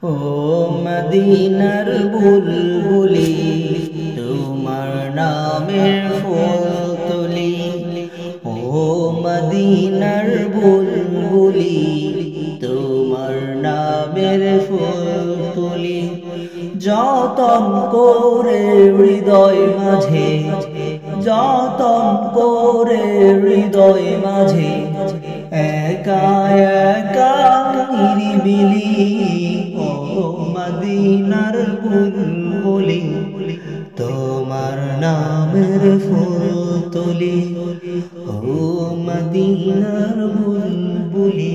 ও মদিনার বুলবুলি তোমার নামের ফুল তুলি, ও মদিনার বুলবুলি তোমার নামের ফুল তুলি। যতন করে হৃদয় মাঝে, যতন করে হৃদয় মাঝে, একা একা নিরিবিলি, ও মদিনার বুলবুলি তোমার নামের ফুল তুলি, ও মদিনার বুলবুলি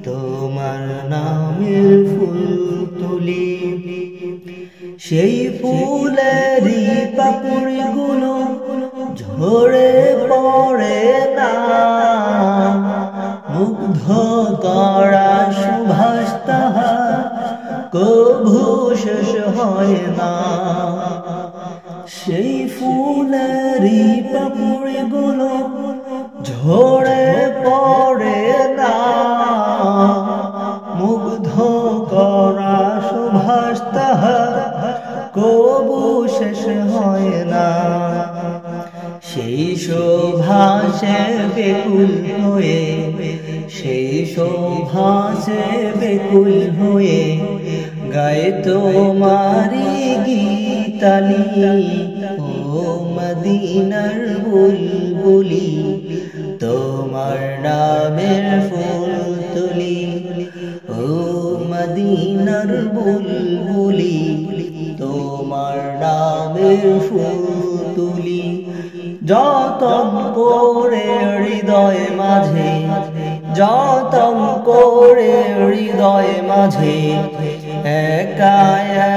তোমার নামের ফুল তুলি। সেই ফুলেরই পাপড়িগুলো ঝরে পড়ে না, মুগ্ধ করা সুভাষ তাহার কভু শেষ হয় না। সেই ফুলেরই পাপড়িগুলো ঝরে পড়ে না, মুগ্ধ করা সুভাষ তাহার কবু শেষ হয় না। সেই শোভাসে বেকুল হয়ে, সেই শোভাসে বেকুল হয়ে গায়ে তোমারি গীতালি, ও মদিনার বুলবুলি তোমার নামের ফুল তুলি, ও মদিনার বুলবুলি তোমার নামের ফুল তুলি। যতন করে হৃদয় মাঝে, যতন করে হৃদয় মাঝে, একা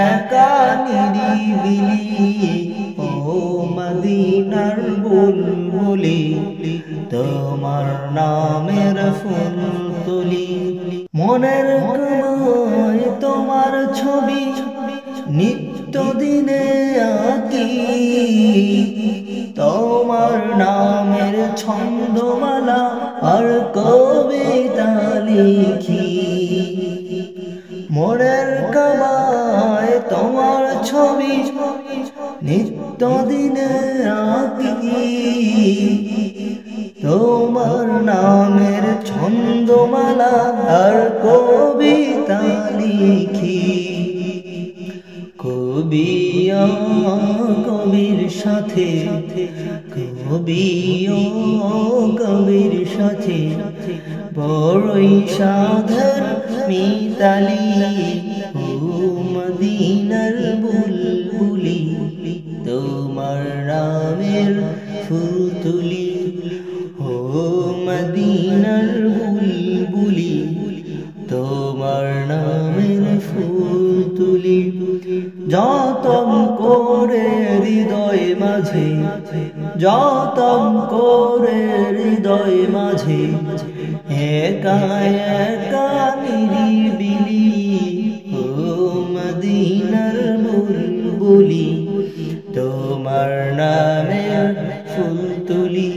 একা নিরিবিলি, ও মদিনার বুলবুলি তোমার নামের ফুল তুলি। মনের কোণায় তোমার ছবি নিত্য দিনে আঁকি, তোমার নামের ছন্দমালা আর কবিতা লিখি। মনের কোণায় তোমার ছবি নিত্য দিনে আঁকি, তোমার নামের ছন্দমালা আর কবিতা লিখি। কবিও কবির সাথে, কবিও কবির সাথে বড়ই সাধের মিতালি, ও মদিনার বুলবুলি তোমার নামের ফুল তুলি, ও মদিনার বুলবুলি তোমার নামের ফুল তুলি। যতন করে হৃদয় মাঝে, যতন করে হৃদয় মাঝে, একা একা নিরিবিলি, ও মদিনার বুলবুলি তোমার নামের ফুল তুলি।